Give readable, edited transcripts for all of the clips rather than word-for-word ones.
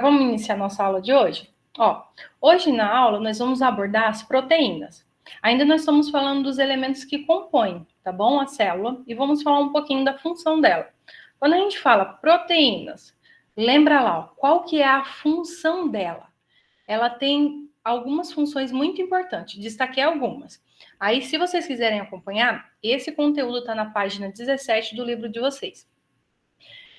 Vamos iniciar nossa aula de hoje? Hoje na aula nós vamos abordar as proteínas. Ainda nós estamos falando dos elementos que compõem, tá bom? A célula, e vamos falar um pouquinho da função dela. Quando a gente fala proteínas, lembra lá, qual que é a função dela? Ela tem algumas funções muito importantes, destaquei algumas. Aí, se vocês quiserem acompanhar, esse conteúdo está na página 17 do livro de vocês.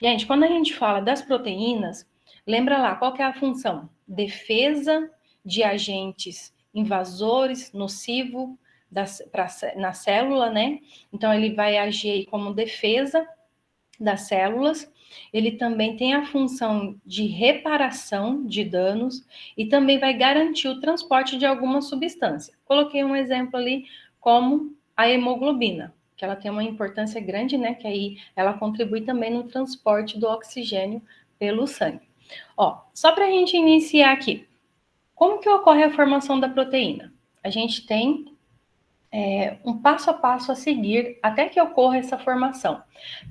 Gente, quando a gente fala das proteínas, lembra lá, qual que é a função? Defesa de agentes invasores, nocivo na célula, né? Então, ele vai agir como defesa das células. Ele também tem a função de reparação de danos e também vai garantir o transporte de alguma substância. Coloquei um exemplo ali como a hemoglobina, que ela tem uma importância grande, né? Que aí ela contribui também no transporte do oxigênio pelo sangue. Só para a gente iniciar aqui, como que ocorre a formação da proteína? A gente tem um passo a passo a seguir até que ocorra essa formação.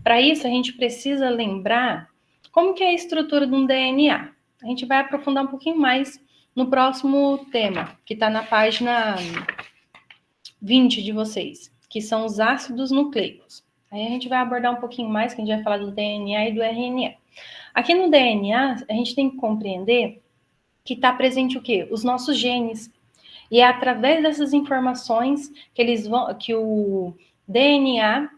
Para isso, a gente precisa lembrar como que é a estrutura de um DNA. A gente vai aprofundar um pouquinho mais no próximo tema, que está na página 20 de vocês, que são os ácidos nucleicos. Aí a gente vai abordar um pouquinho mais, que a gente vai falar do DNA e do RNA. Aqui no DNA, a gente tem que compreender que está presente o quê? Os nossos genes. E é através dessas informações que o DNA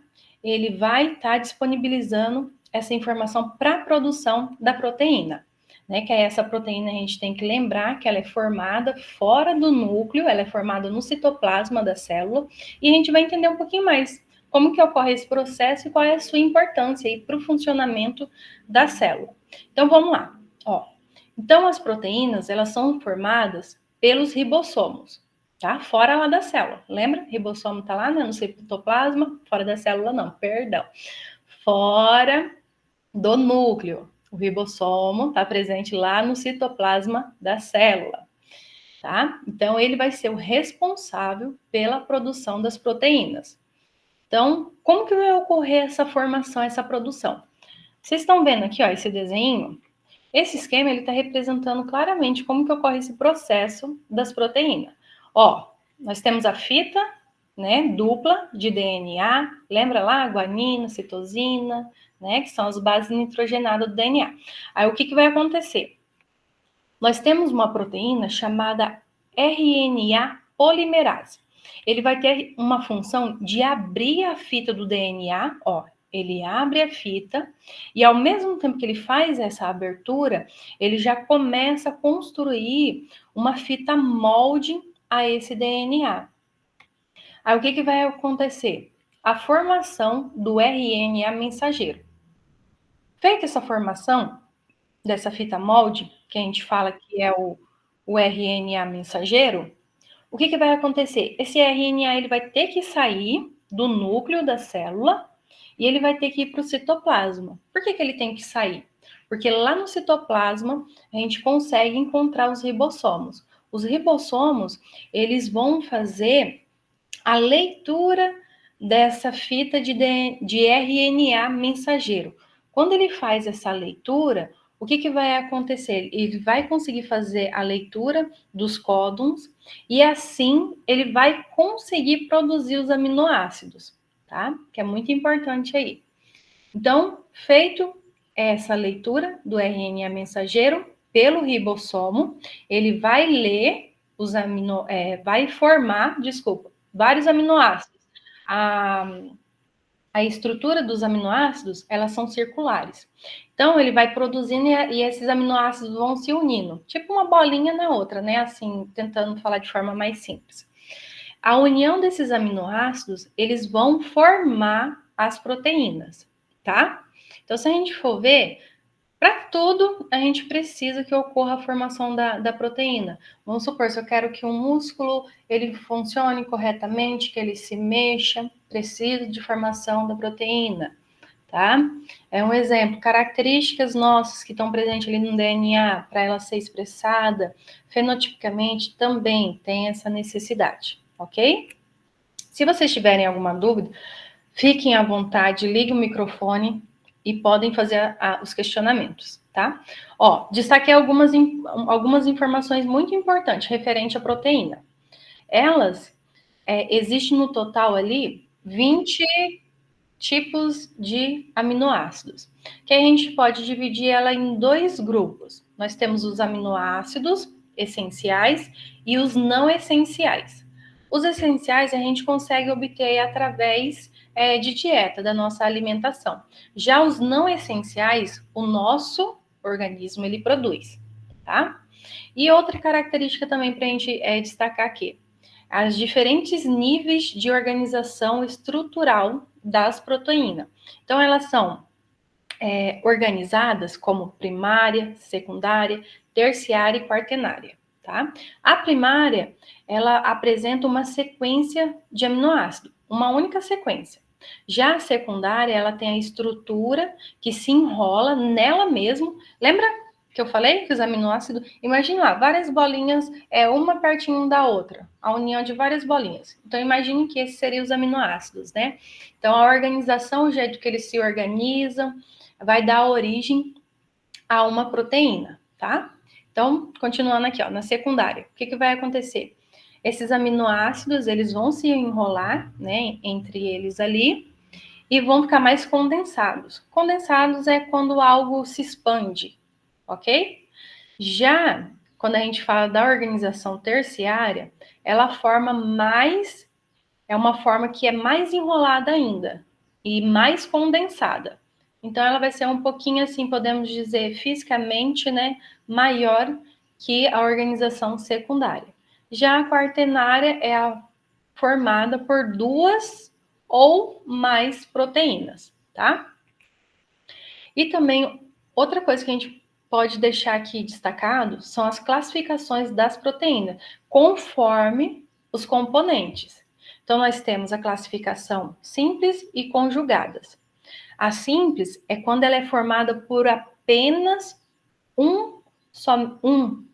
ele vai estar disponibilizando essa informação para a produção da proteína, né? Que é essa proteína, a gente tem que lembrar que ela é formada fora do núcleo, ela é formada no citoplasma da célula, e a gente vai entender um pouquinho mais como que ocorre esse processo e qual é a sua importância para o funcionamento da célula. Então, vamos lá. Então, as proteínas, elas são formadas pelos ribossomos, tá? Fora lá da célula. Lembra? O ribossomo tá lá, né? No citoplasma, fora da célula não, perdão. Fora do núcleo. O ribossomo está presente lá no citoplasma da célula, tá? Então, ele vai ser o responsável pela produção das proteínas. Então, como que vai ocorrer essa formação, essa produção? Vocês estão vendo aqui, esse desenho? Esse esquema ele está representando claramente como que ocorre esse processo das proteínas. Nós temos a fita, né, dupla de DNA, lembra lá, guanina, citosina, né, que são as bases nitrogenadas do DNA. Aí o que vai acontecer? Nós temos uma proteína chamada RNA polimerase. Ele vai ter uma função de abrir a fita do DNA, ele abre a fita e ao mesmo tempo que ele faz essa abertura, ele já começa a construir uma fita molde a esse DNA. Aí o que vai acontecer? A formação do RNA mensageiro. Feita essa formação dessa fita molde, que a gente fala que é o RNA mensageiro, o que vai acontecer? Esse RNA ele vai ter que sair do núcleo da célula e ele vai ter que ir para o citoplasma. Por que ele tem que sair? Porque lá no citoplasma a gente consegue encontrar os ribossomos. Os ribossomos, eles vão fazer a leitura dessa fita de RNA mensageiro. Quando ele faz essa leitura, o que vai acontecer? Ele vai conseguir fazer a leitura dos códons e assim ele vai conseguir produzir os aminoácidos, tá? Que é muito importante aí. Então, feito essa leitura do RNA mensageiro pelo ribossomo, ele vai ler vai formar, vários aminoácidos. A estrutura dos aminoácidos, elas são circulares. Então, ele vai produzindo e esses aminoácidos vão se unindo, tipo uma bolinha na outra, né? Assim, tentando falar de forma mais simples. A união desses aminoácidos, eles vão formar as proteínas, tá? Então, se a gente for ver, para tudo, a gente precisa que ocorra a formação da proteína. Vamos supor, se eu quero que um músculo ele funcione corretamente, que ele se mexa, preciso de formação da proteína, tá? É um exemplo. Características nossas que estão presentes ali no DNA, para ela ser expressada, fenotipicamente, também tem essa necessidade, ok? Se vocês tiverem alguma dúvida, fiquem à vontade, liguem o microfone e podem fazer os questionamentos. tá? Ó, destaquei algumas informações muito importantes referente à proteína. Elas, existem no total ali 20 tipos de aminoácidos, que a gente pode dividir ela em dois grupos. Nós temos os aminoácidos essenciais e os não essenciais. Os essenciais a gente consegue obter através de dieta, da nossa alimentação. Já os não essenciais, o nosso organismo ele produz, tá? E outra característica também para a gente destacar aqui, as diferentes níveis de organização estrutural das proteínas. Então, elas são organizadas como primária, secundária, terciária e quaternária, tá? A primária, ela apresenta uma sequência de aminoácidos, uma única sequência. Já a secundária, ela tem a estrutura que se enrola nela mesmo. Lembra que eu falei que os aminoácidos, imagine lá, várias bolinhas, uma pertinho da outra, a união de várias bolinhas. Então, imagine que esses seriam os aminoácidos, né? Então, a organização, o jeito que eles se organizam, vai dar origem a uma proteína, tá? Então, continuando aqui, ó, na secundária, o que vai acontecer? Esses aminoácidos, eles vão se enrolar, né, entre eles ali, e vão ficar mais condensados. Condensados é quando algo se expande, ok? Já quando a gente fala da organização terciária, ela forma mais, é uma forma que é mais enrolada ainda e mais condensada. Então ela vai ser um pouquinho assim, podemos dizer, fisicamente, né, maior que a organização secundária. Já a quaternária é formada por duas ou mais proteínas, tá? E também, outra coisa que a gente pode deixar aqui destacado são as classificações das proteínas, conforme os componentes. Então, nós temos a classificação simples e conjugadas. A simples é quando ela é formada por apenas um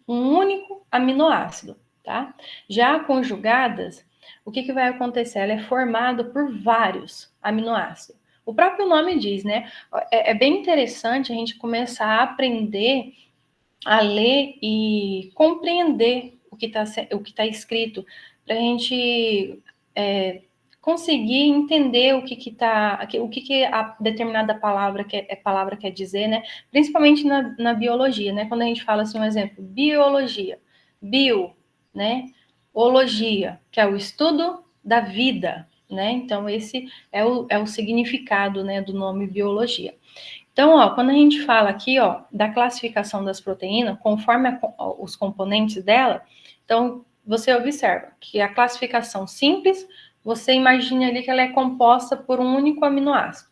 único aminoácido, tá? Já a conjugadas, o que vai acontecer? Ela é formada por vários aminoácidos. O próprio nome diz, né? É bem interessante a gente começar a aprender a ler e compreender o que tá escrito, para a gente conseguir entender o que a determinada palavra quer dizer, né? Principalmente na biologia, né? Quando a gente fala assim, um exemplo, biologia, bio, né? Ologia, que é o estudo da vida, né? Então, esse é o significado, né, do nome biologia. Então, ó, quando a gente fala aqui, ó, da classificação das proteínas, conforme os componentes dela, então, você observa que a classificação simples, você imagina ali que ela é composta por um único aminoácido.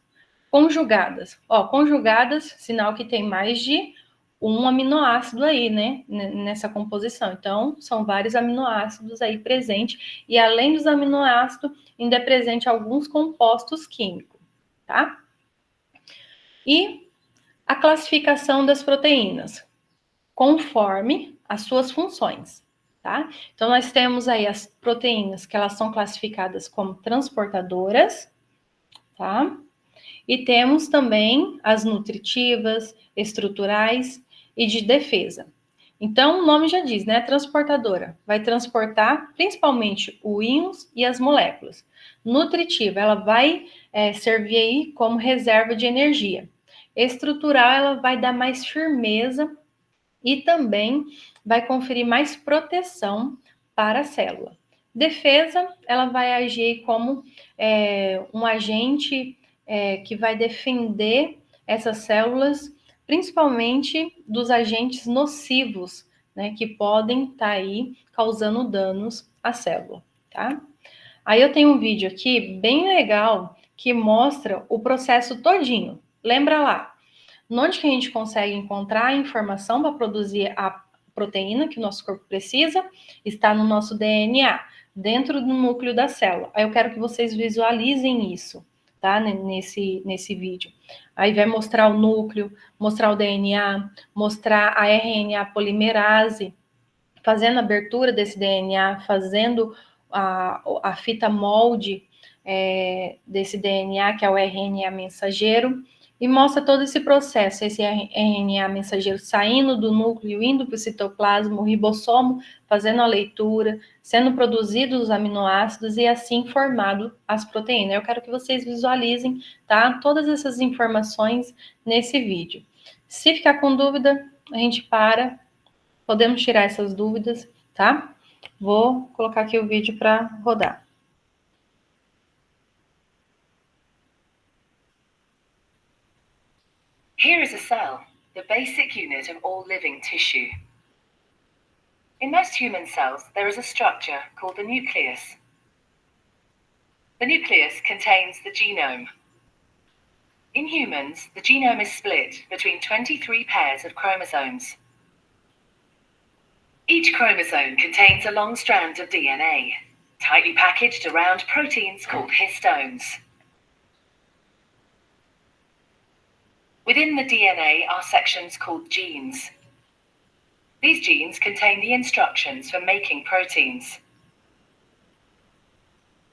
Conjugadas, ó, conjugadas, sinal que tem mais de um aminoácido aí, né, nessa composição. Então, são vários aminoácidos aí presentes, e além dos aminoácidos, ainda é presente alguns compostos químicos, tá? E a classificação das proteínas, conforme as suas funções, tá? Então, nós temos aí as proteínas que elas são classificadas como transportadoras, tá? E temos também as nutritivas, estruturais e de defesa. Então, o nome já diz, né? Transportadora. Vai transportar principalmente o íons e as moléculas. Nutritiva, ela vai servir aí como reserva de energia. Estrutural, ela vai dar mais firmeza e também vai conferir mais proteção para a célula. Defesa, ela vai agir como um agente que vai defender essas células, principalmente dos agentes nocivos, né, que podem estar aí causando danos à célula, tá? Aí eu tenho um vídeo aqui bem legal que mostra o processo todinho. Lembra lá, onde que a gente consegue encontrar a informação para produzir a proteína que o nosso corpo precisa? Está no nosso DNA, dentro do núcleo da célula. Aí eu quero que vocês visualizem isso, tá? Nesse vídeo. Aí vai mostrar o núcleo, mostrar o DNA, mostrar a RNA polimerase, fazendo a abertura desse DNA, fazendo a fita molde desse DNA, que é o RNA mensageiro, E mostra todo esse processo, esse RNA mensageiro saindo do núcleo, indo para o citoplasma, o ribossomo fazendo a leitura, sendo produzidos os aminoácidos e assim formado as proteínas. Eu quero que vocês visualizem, tá? Todas essas informações nesse vídeo. Se ficar com dúvida, a gente para, podemos tirar essas dúvidas, tá? Vou colocar aqui o vídeo para rodar. Here is a cell, the basic unit of all living tissue. In most human cells, there is a structure called the nucleus. The nucleus contains the genome. In humans, the genome is split between 23 pairs of chromosomes. Each chromosome contains a long strand of DNA, tightly packaged around proteins called histones. Within the DNA are sections called genes. These genes contain the instructions for making proteins.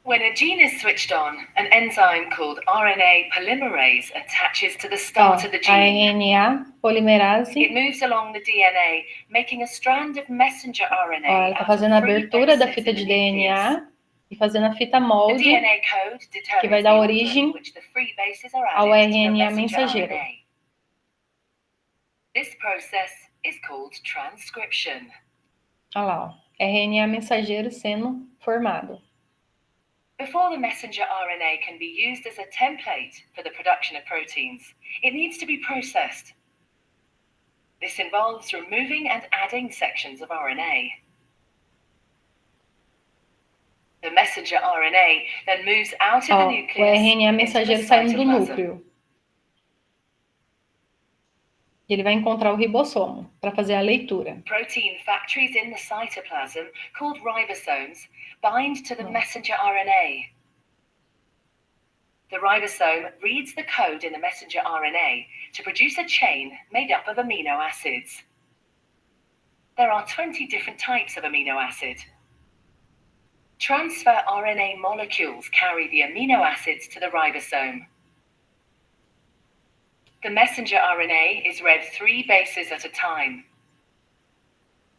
When a gene is switched on, an enzyme called RNA polymerase attaches to the start of the gene. RNA polimerase. It moves along the DNA, making a strand of messenger RNA. Ela está fazendo a abertura da fita de DNA e fazendo a fita molde que vai dar origem ao RNA mensageiro. This process is called transcription. Olha lá, ó, RNA mensageiro sendo formado. Before the messenger RNA can be used as a template for the production of proteins, it needs to be processed. This involves removing and adding sections of RNA. The messenger RNA then moves out of the nucleus. O RNA mensageiro saindo do núcleo. E ele vai encontrar o ribossomo para fazer a leitura. Protein factories in the cytoplasm, called ribosomes, bind to the messenger RNA. The ribosome reads the code in the messenger RNA to produce a chain made up of amino acids. There are 20 different types of amino acid. Transfer RNA molecules carry the amino acids to the ribosome. The messenger RNA is read 3 bases at a time.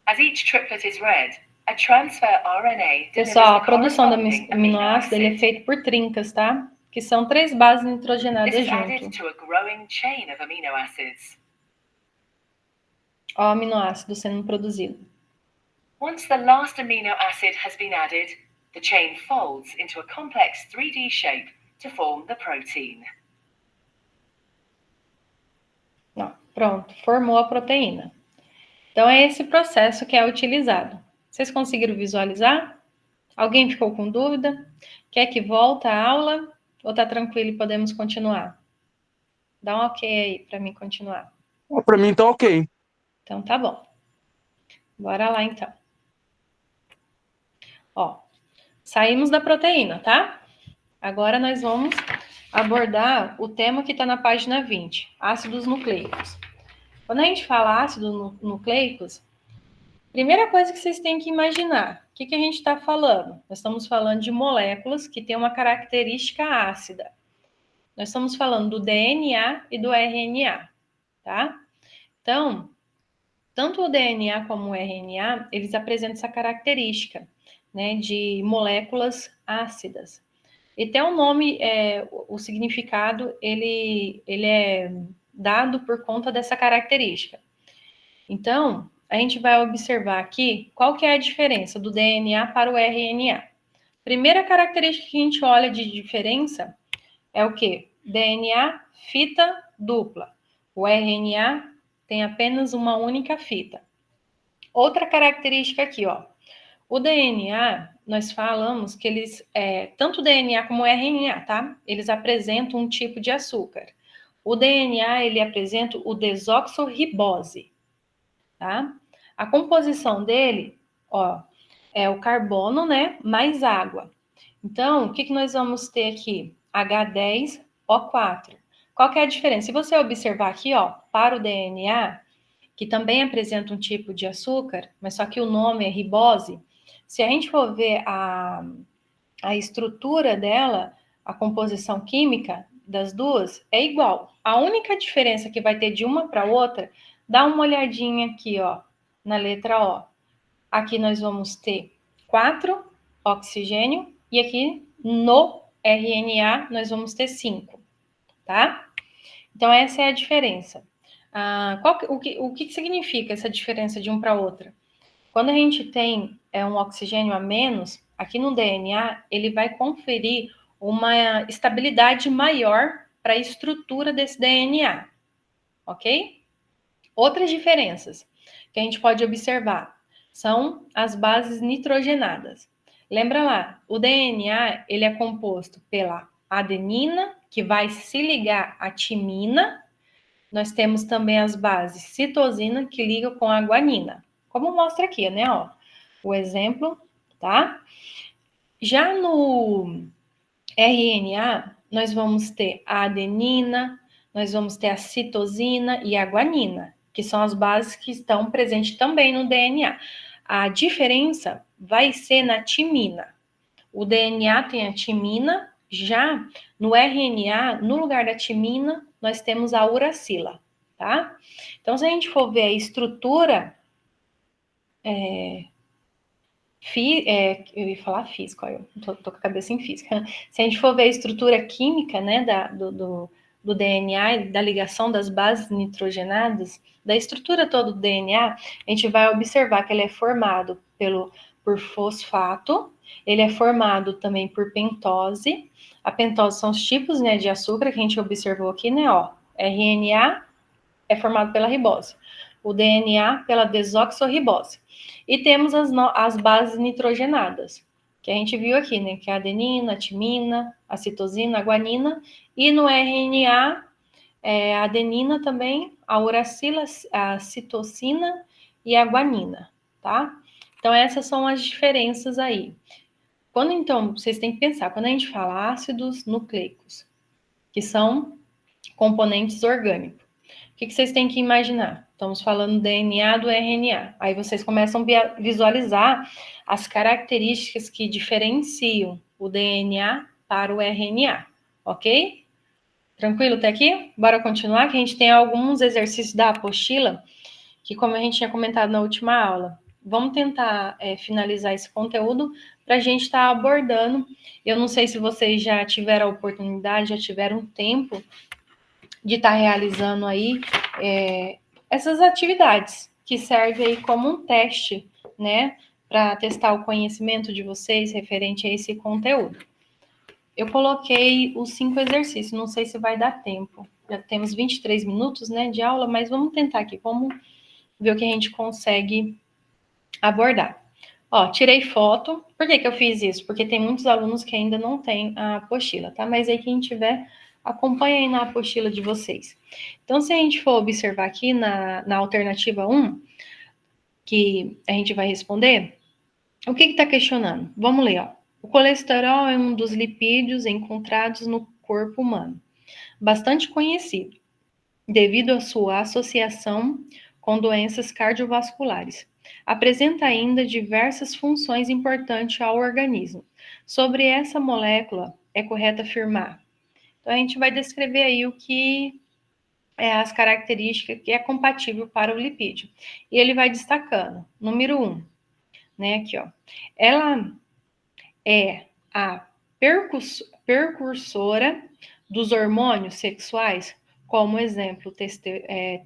As each triplet is read, a transfer RNA delivers Pessoal, a the produção do corresponding aminoácido ele é feita por trincas, tá? Que são 3 bases nitrogenadas This is added junto. to a growing chain of amino acids. Ó, o aminoácido sendo produzido. Once the last amino acid has been added, the chain folds into a complex 3D shape to form the protein. Ó, pronto, formou a proteína. Então, é esse processo que é utilizado. Vocês conseguiram visualizar? Alguém ficou com dúvida? Quer que volte a aula? Ou tá tranquilo e podemos continuar? Dá um ok aí para mim continuar. Para mim tá ok. Então, tá bom. Bora lá, então. Ó, saímos da proteína, tá? Agora nós vamos abordar o tema que está na página 20, ácidos nucleicos. Quando a gente fala ácidos nucleicos, primeira coisa que vocês têm que imaginar, o que a gente está falando? Nós estamos falando de moléculas que têm uma característica ácida. Nós estamos falando do DNA e do RNA, tá? Então, tanto o DNA como o RNA, eles apresentam essa característica, né, de moléculas ácidas. E até o nome, o significado, ele é dado por conta dessa característica. Então, a gente vai observar aqui qual que é a diferença do DNA para o RNA. Primeira característica que a gente olha de diferença é o quê? DNA, fita dupla. O RNA tem apenas uma única fita. Outra característica aqui, ó. O DNA, nós falamos que eles, tanto o DNA como o RNA, tá? Eles apresentam um tipo de açúcar. O DNA, ele apresenta o desoxirribose, tá? A composição dele, ó, é o carbono, né, mais água. Então, o que nós vamos ter aqui? H10O4. Qual que é a diferença? Se você observar aqui, ó, para o DNA, que também apresenta um tipo de açúcar, mas só que o nome é ribose, se a gente for ver a estrutura dela, a composição química, das duas é igual. A única diferença que vai ter de uma para outra, dá uma olhadinha aqui, ó, na letra O. Aqui nós vamos ter 4 oxigênio e aqui no RNA nós vamos ter 5, tá? Então, essa é a diferença. O que significa essa diferença de um para outra? Quando a gente tem um oxigênio a menos, aqui no DNA, ele vai conferir uma estabilidade maior para a estrutura desse DNA, ok? Outras diferenças que a gente pode observar são as bases nitrogenadas. Lembra lá, o DNA ele é composto pela adenina, que vai se ligar à timina. Nós temos também as bases citosina, que ligam com a guanina, como mostra aqui, né? Ó, o exemplo, tá? Já no RNA, nós vamos ter a adenina, nós vamos ter a citosina e a guanina, que são as bases que estão presentes também no DNA. A diferença vai ser na timina. O DNA tem a timina, já no RNA, no lugar da timina, nós temos a uracila, tá? Então, se a gente for ver a estrutura, eu ia falar física, eu tô com a cabeça em física. Se a gente for ver a estrutura química, né, do DNA e da ligação das bases nitrogenadas, da estrutura toda do DNA, a gente vai observar que ele é formado por fosfato, ele é formado também por pentose. A pentose são os tipos, né, de açúcar que a gente observou aqui, né, ó. RNA é formado pela ribose, o DNA pela desoxirribose. E temos as bases nitrogenadas, que a gente viu aqui, né, que é a adenina, a timina, a citosina, a guanina, e no RNA, a adenina também, a uracila, a citosina e a guanina, tá? Então, essas são as diferenças aí. Então, vocês têm que pensar, quando a gente fala ácidos nucleicos, que são componentes orgânicos, o que vocês têm que imaginar? Estamos falando do DNA do RNA. Aí vocês começam a visualizar as características que diferenciam o DNA para o RNA, ok? Tranquilo até aqui? Bora continuar, que a gente tem alguns exercícios da apostila, que como a gente tinha comentado na última aula, vamos tentar finalizar esse conteúdo para a gente estar abordando. Eu não sei se vocês já tiveram a oportunidade, já tiveram tempo de estar realizando aí essas atividades que servem aí como um teste, né, para testar o conhecimento de vocês referente a esse conteúdo. Eu coloquei os 5 exercícios, não sei se vai dar tempo. Já temos 23 minutos, né, de aula, mas vamos tentar aqui, vamos ver o que a gente consegue abordar. Ó, tirei foto. Por que eu fiz isso? Porque tem muitos alunos que ainda não têm a apostila, tá? Mas aí quem tiver, acompanha aí na apostila de vocês. Então, se a gente for observar aqui na alternativa 1, que a gente vai responder, o que está questionando? Vamos ler, ó. O colesterol é um dos lipídios encontrados no corpo humano, bastante conhecido, devido à sua associação com doenças cardiovasculares. Apresenta ainda diversas funções importantes ao organismo. Sobre essa molécula, é correto afirmar. Então, a gente vai descrever aí o que é as características que é compatível para o lipídio. E ele vai destacando. Número 1, né, aqui, ó. Ela é a precursora dos hormônios sexuais, como exemplo,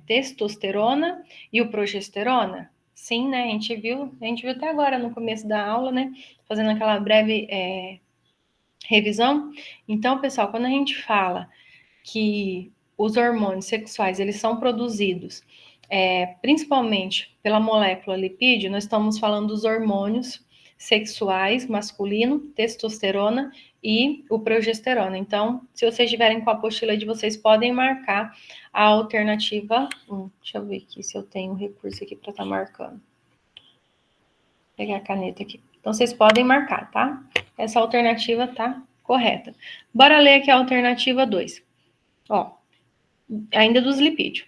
testosterona e o progesterona. Sim, né? A gente viu até agora no começo da aula, né? Fazendo aquela breve revisão. Então, pessoal, quando a gente fala que os hormônios sexuais eles são produzidos principalmente pela molécula lipídio, nós estamos falando dos hormônios sexuais masculino, testosterona e o progesterona. Então, se vocês estiverem com a apostila de vocês, podem marcar a alternativa 1. Deixa eu ver aqui se eu tenho um recurso aqui para estar marcando. Vou pegar a caneta aqui. Então, vocês podem marcar, tá? Essa alternativa tá correta. Bora ler aqui a alternativa 2. Ó, ainda dos lipídios.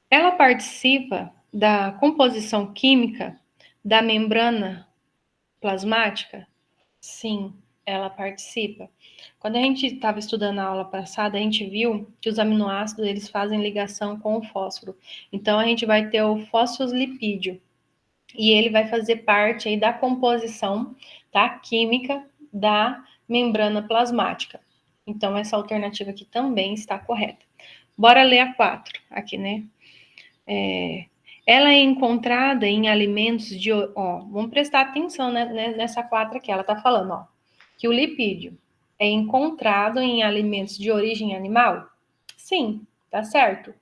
Ela participa da composição química da membrana plasmática? Sim. Ela participa. Quando a gente estava estudando na aula passada, a gente viu que os aminoácidos eles fazem ligação com o fósforo. Então a gente vai ter o fosfolipídio e ele vai fazer parte aí da composição, tá, química da membrana plasmática. Então essa alternativa aqui também está correta. Bora ler a 4 aqui, né? Ela é encontrada em alimentos de... Ó, vamos prestar atenção, né, nessa 4 aqui. Ela está falando, ó, que o lipídio é encontrado em alimentos de origem animal? Sim, tá certo.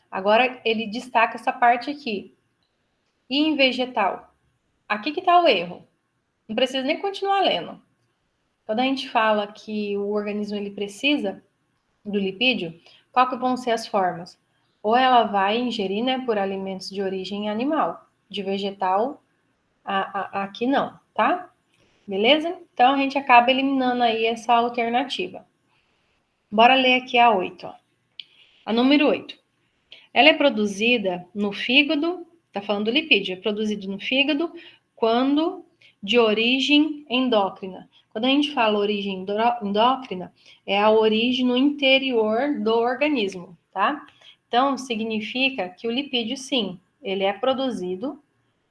Agora ele destaca essa parte aqui. E em vegetal? Aqui que está o erro. Não precisa nem continuar lendo. Quando a gente fala que o organismo ele precisa do lipídio, qual que vão ser as formas? Ou ela vai ingerir, né, por alimentos de origem animal, de vegetal, aqui não, tá? Beleza? Então a gente acaba eliminando aí essa alternativa. Bora ler aqui a 8, ó. A número 8. Ela é produzida no fígado, tá falando do lipídio, é produzido no fígado quando de origem endócrina. Quando a gente fala origem endócrina, é a origem no interior do organismo, tá? Então, significa que o lipídio, sim, ele é produzido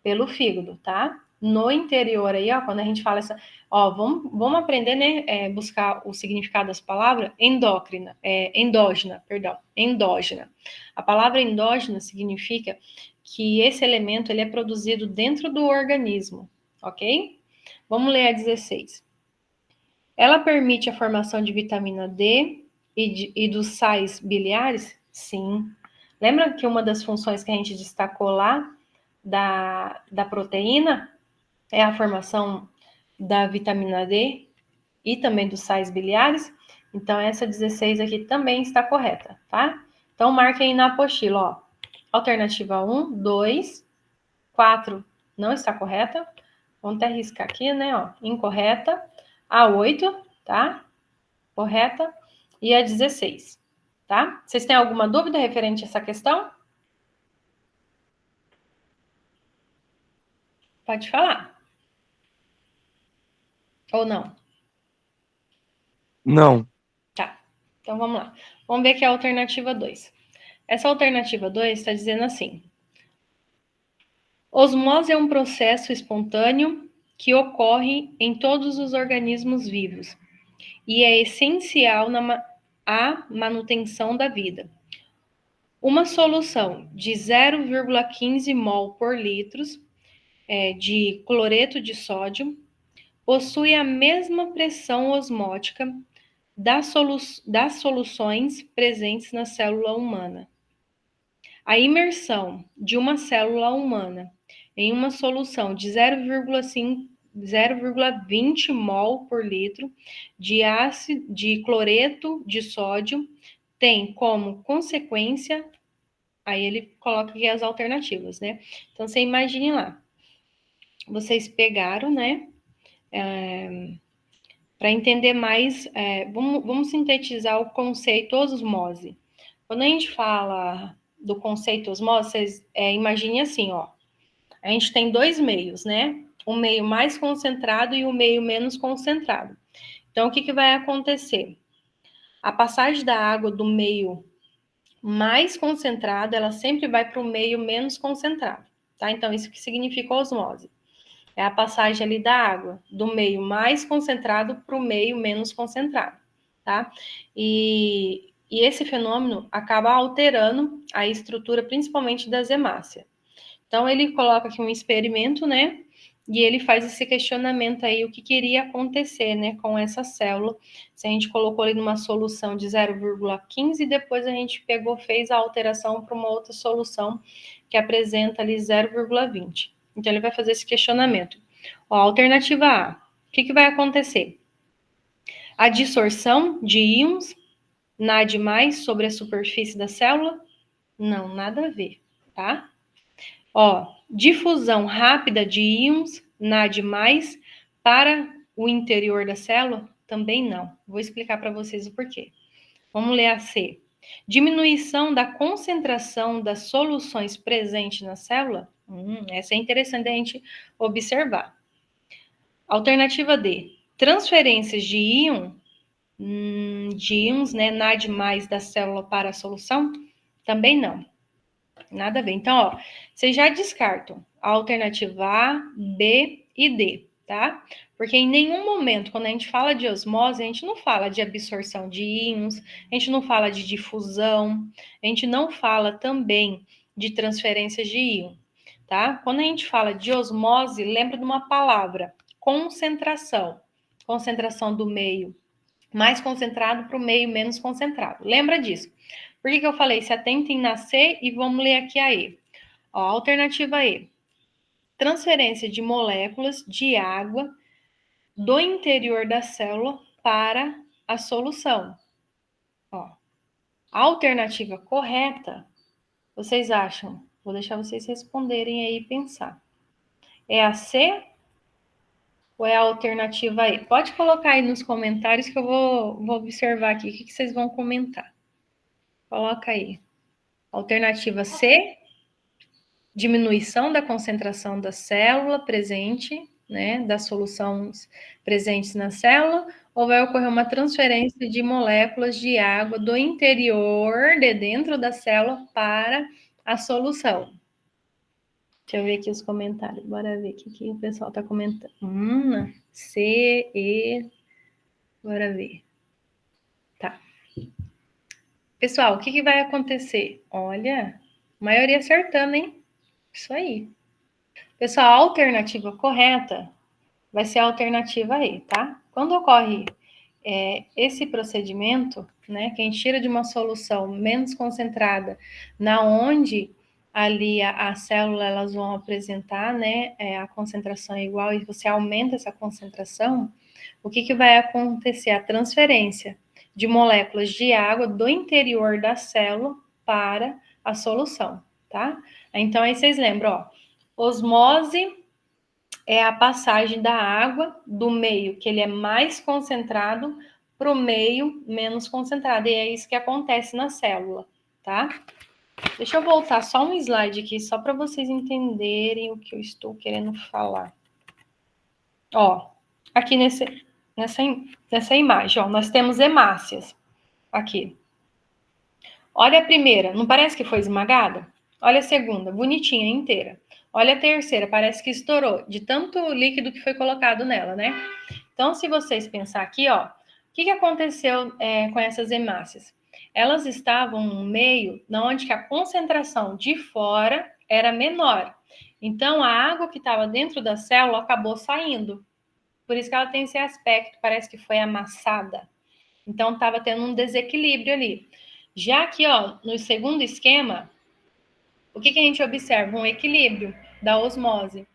pelo fígado, tá? No interior aí, ó, quando a gente fala essa... Ó, vamos aprender, né, buscar o significado das palavras. Endócrina, endógena, perdão, endógena. A palavra endógena significa que esse elemento, ele é produzido dentro do organismo, ok? Vamos ler a 16. Ela permite a formação de vitamina D e dos sais biliares? Sim. Lembra que uma das funções que a gente destacou lá da proteína é a formação da vitamina D e também dos sais biliares? Então, essa 16 aqui também está correta, tá? Então, marquem aí na apostila, ó. Alternativa 1, 2, 4 não está correta. Vamos até riscar aqui, né, ó. Incorreta. A 8, tá? Correta. E a 16, tá? Vocês têm alguma dúvida referente a essa questão? Pode falar. Ou não? Não. Tá. Então, vamos lá. Vamos ver aqui a alternativa 2. Essa alternativa 2 está dizendo assim: osmose é um processo espontâneo que ocorre em todos os organismos vivos e é essencial à manutenção da vida. Uma solução de 0,15 mol por litro de cloreto de sódio possui a mesma pressão osmótica das soluções presentes na célula humana. A imersão de uma célula humana em uma solução de 0,20 mol por litro de cloreto de sódio tem como consequência, aí ele coloca aqui as alternativas, né? Então, você imagine lá, vocês pegaram, né, para entender mais, vamos sintetizar o conceito osmose. Quando a gente fala do conceito osmose, vocês imaginem assim, ó, a gente tem dois meios, né? Um meio mais concentrado e um meio menos concentrado. Então, o que vai acontecer? A passagem da água do meio mais concentrado, ela sempre vai para o meio menos concentrado, tá? Então, isso que significa osmose. É a passagem ali da água, do meio mais concentrado para o meio menos concentrado, tá? E esse fenômeno acaba alterando a estrutura, principalmente das hemácias. Então, ele coloca aqui um experimento, né? E ele faz esse questionamento aí, o que iria acontecer, né, com essa célula, se a gente colocou ele numa solução de 0,15 e depois a gente fez a alteração para uma outra solução que apresenta ali 0,20. Então, ele vai fazer esse questionamento. Ó, alternativa A, o que vai acontecer? A dissorção de íons nade mais sobre a superfície da célula? Não, nada a ver, tá? Ó, difusão rápida de íons nade mais para o interior da célula? Também não. Vou explicar para vocês o porquê. Vamos ler a C. Diminuição da concentração das soluções presentes na célula? Essa é interessante a gente observar. Alternativa D. Transferências de íons, né, NAD+, da célula para a solução, também não. Nada a ver. Então, ó, vocês já descartam a alternativa A, B e D, tá? Porque em nenhum momento, quando a gente fala de osmose, a gente não fala de absorção de íons, a gente não fala de difusão, a gente não fala também de transferências de íon, tá? Quando a gente fala de osmose, lembra de uma palavra, concentração. Concentração do meio mais concentrado para o meio menos concentrado. Lembra disso. Por que eu falei? Se atentem na C e vamos ler aqui a E. Ó, alternativa E. Transferência de moléculas de água do interior da célula para a solução. Ó, a alternativa correta, vocês acham? Vou deixar vocês responderem aí e pensar. É a C ou é a alternativa E? Pode colocar aí nos comentários que eu vou observar aqui. O que vocês vão comentar? Coloca aí. Alternativa C, diminuição da concentração da célula presente, né, das soluções presentes na célula, ou vai ocorrer uma transferência de moléculas de água do interior, de dentro da célula, para a solução. Deixa eu ver aqui os comentários, bora ver o que o pessoal está comentando. C, E, bora ver. Tá. Pessoal, o que vai acontecer? Olha, a maioria acertando, hein? Isso aí. Pessoal, a alternativa correta vai ser a alternativa E, tá? Quando ocorre esse procedimento, né, que a gente tira de uma solução menos concentrada, na onde ali a célula elas vão apresentar, né, a concentração é igual e você aumenta essa concentração, o que vai acontecer? A transferência de moléculas de água do interior da célula para a solução, tá? Então, aí vocês lembram, ó, osmose é a passagem da água do meio, que ele é mais concentrado, para o meio menos concentrado. E é isso que acontece na célula, tá? Deixa eu voltar só um slide aqui, só para vocês entenderem o que eu estou querendo falar. Ó, aqui nessa imagem, ó, nós temos hemácias. Aqui. Olha a primeira, não parece que foi esmagada? Olha a segunda, bonitinha, inteira. Olha a terceira, parece que estourou, de tanto líquido que foi colocado nela, né? Então, se vocês pensar aqui, ó, o que aconteceu com essas hemácias? Elas estavam no meio, onde que a concentração de fora era menor. Então, a água que estava dentro da célula acabou saindo. Por isso que ela tem esse aspecto, parece que foi amassada. Então, estava tendo um desequilíbrio ali. Já aqui, ó, no segundo esquema, o que a gente observa? Um equilíbrio da osmose.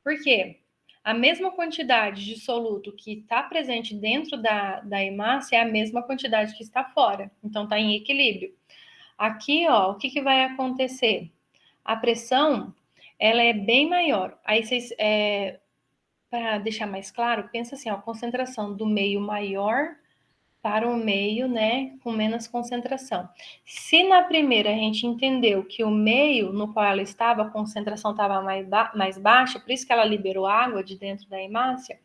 Por quê? A mesma quantidade de soluto que está presente dentro da hemácia é a mesma quantidade que está fora. Então, está em equilíbrio. Aqui, ó, o que vai acontecer? A pressão, ela é bem maior. Aí, vocês, para deixar mais claro, pensa assim, ó, a concentração do meio maior para o meio, né, com menos concentração. Se na primeira a gente entendeu que o meio no qual ela estava, a concentração estava mais baixa, por isso que ela liberou água de dentro da hemácia,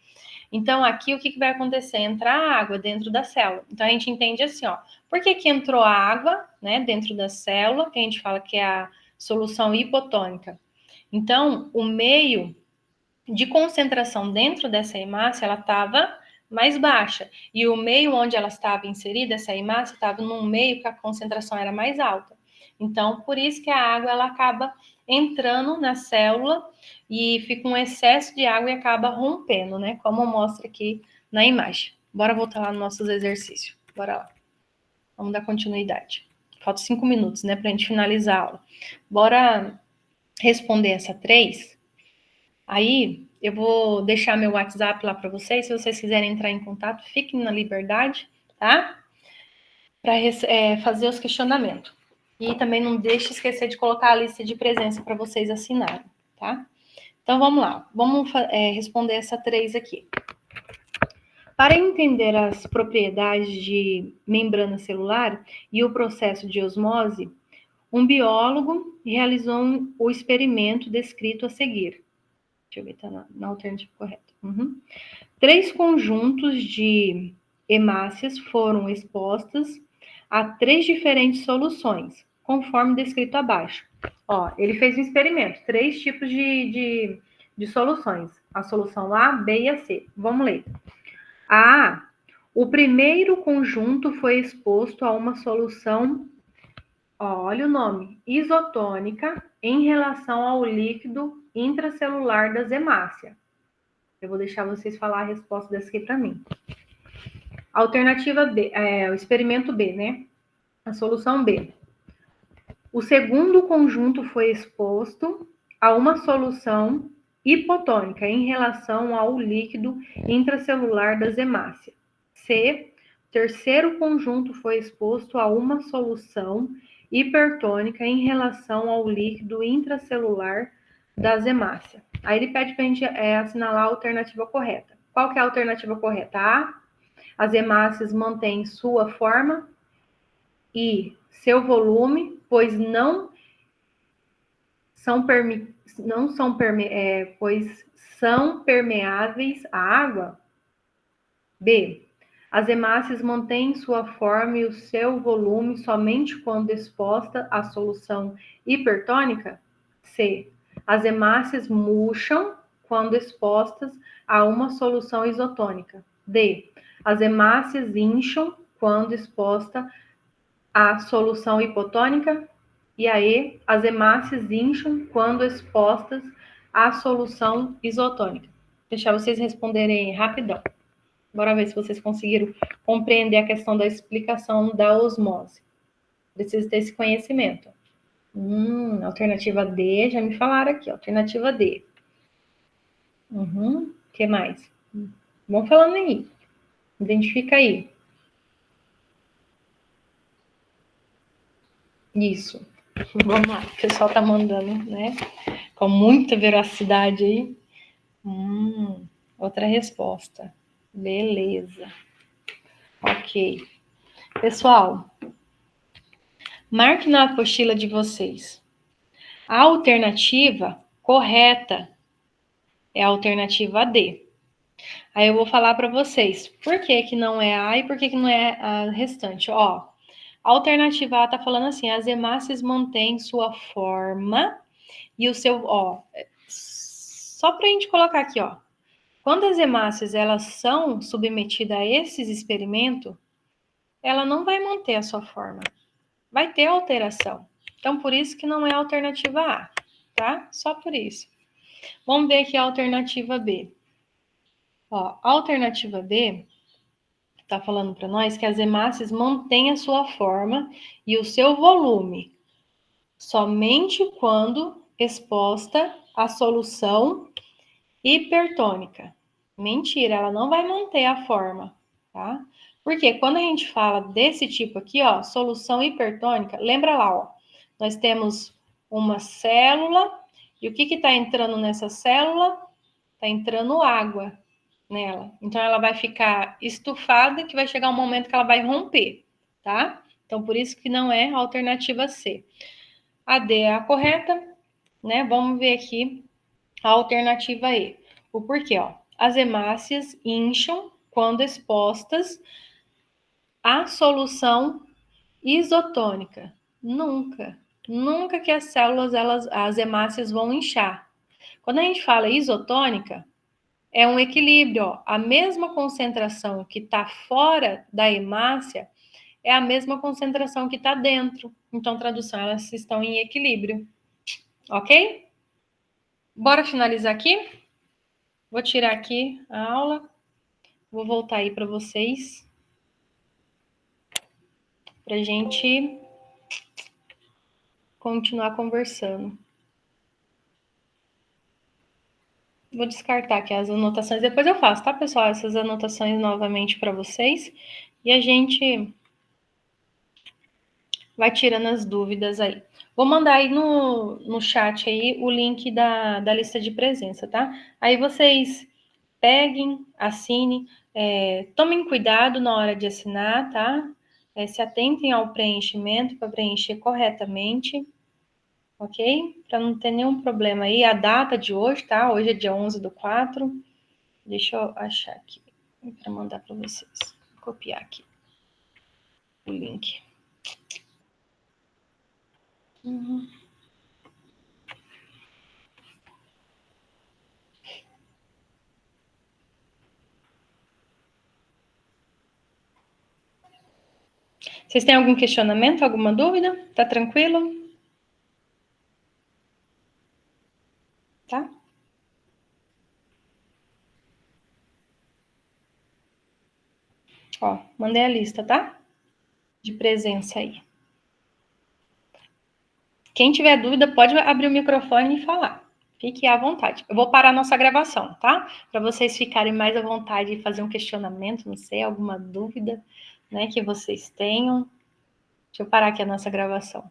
então aqui o que vai acontecer? Entrar água dentro da célula. Então a gente entende assim, ó, por que entrou água, né, dentro da célula, que a gente fala que é a solução hipotônica. Então, o meio de concentração dentro dessa hemácia, ela estava mais baixa. E o meio onde ela estava inserida, essa hemácia, estava num meio que a concentração era mais alta. Então, por isso que a água ela acaba entrando na célula e fica um excesso de água e acaba rompendo, né? Como mostra aqui na imagem. Bora voltar lá nos nossos exercícios. Bora lá. Vamos dar continuidade. Faltam 5 minutos, né, para a gente finalizar a aula. Bora responder essa 3. Aí, eu vou deixar meu WhatsApp lá para vocês. Se vocês quiserem entrar em contato, fiquem na liberdade, tá? Para fazer os questionamentos. E também não deixe esquecer de colocar a lista de presença para vocês assinarem, tá? Então, vamos lá. Vamos responder essa 3 aqui. Para entender as propriedades de membrana celular e o processo de osmose, um biólogo realizou o experimento descrito a seguir. Deixa eu ver, tá na alternativa correta. Uhum. 3 conjuntos de hemácias foram expostas a 3 diferentes soluções, conforme descrito abaixo. Ó, ele fez um experimento, 3 tipos de soluções. A solução A, B e a C. Vamos ler. A. O primeiro conjunto foi exposto a uma solução, ó, olha o nome, isotônica em relação ao líquido intracelular das hemácias. Eu vou deixar vocês falar a resposta dessa aqui para mim. Alternativa B, o experimento B, né? A solução B. O segundo conjunto foi exposto a uma solução hipotônica em relação ao líquido intracelular das hemácias. C. O terceiro conjunto foi exposto a uma solução hipertônica em relação ao líquido intracelular das hemácias. Aí ele pede para a gente assinalar a alternativa correta. Qual que é a alternativa correta? A. As hemácias mantêm sua forma e seu volume, pois são permeáveis à água. B. As hemácias mantêm sua forma e o seu volume somente quando exposta à solução hipertônica. C. As hemácias murcham quando expostas a uma solução isotônica. D. As hemácias incham quando exposta à solução hipotônica. E a E. As hemácias incham quando expostas à solução isotônica. Vou deixar vocês responderem rapidão. Bora ver se vocês conseguiram compreender a questão da explicação da osmose. Precisa ter esse conhecimento. Alternativa D, já me falaram aqui, alternativa D. Que mais? Vão falando aí. Identifica aí. Isso. Vamos lá, o pessoal tá mandando, né? Com muita veracidade aí. Outra resposta. Beleza. Ok. Pessoal, marque na apostila de vocês. A alternativa correta é a alternativa D. Aí eu vou falar para vocês por que não é A e por que não é a restante. Ó, a alternativa A está falando assim, as hemácias mantêm sua forma e o seu... Ó, só para a gente colocar aqui, ó. Quando as hemácias elas são submetidas a esses experimentos, ela não vai manter a sua forma. Vai ter alteração. Então, por isso que não é a alternativa A, tá? Só por isso. Vamos ver aqui a alternativa B. Ó, a alternativa B está falando para nós que as hemácias mantêm a sua forma e o seu volume somente quando exposta à solução hipertônica. Mentira, ela não vai manter a forma, tá? Porque quando a gente fala desse tipo aqui, ó, solução hipertônica, lembra lá, ó, nós temos uma célula e o que está entrando nessa célula? Está entrando água nela. Então, ela vai ficar estufada que vai chegar um momento que ela vai romper, tá? Então, por isso que não é a alternativa C. A D é a correta, né? Vamos ver aqui a alternativa E. O porquê, ó. As hemácias incham quando expostas à solução isotônica. Nunca que as células, as hemácias vão inchar. Quando a gente fala isotônica, é um equilíbrio, ó. A mesma concentração que está fora da hemácia é a mesma concentração que está dentro. Então, tradução, elas estão em equilíbrio. Ok? Bora finalizar aqui? Vou tirar aqui a aula. Vou voltar aí para vocês. Para a gente continuar conversando. Vou descartar aqui as anotações. Depois eu faço, tá, pessoal? Essas anotações novamente para vocês. E a gente vai tirando as dúvidas aí. Vou mandar aí no chat aí o link da lista de presença, tá? Aí vocês peguem, assinem, tomem cuidado na hora de assinar, tá? Se atentem ao preenchimento para preencher corretamente. ok? Para não ter nenhum problema aí. A data de hoje, tá? Hoje é dia 11/4. Deixa eu achar aqui para mandar para vocês. Vou copiar aqui o link. Vocês têm algum questionamento, alguma dúvida? Tá tranquilo? Tá? Ó, mandei a lista, tá? De presença aí. Quem tiver dúvida, pode abrir o microfone e falar. Fique à vontade. Eu vou parar a nossa gravação, tá? Para vocês ficarem mais à vontade e fazer um questionamento, não sei, alguma dúvida, né, que vocês tenham. Deixa eu parar aqui a nossa gravação.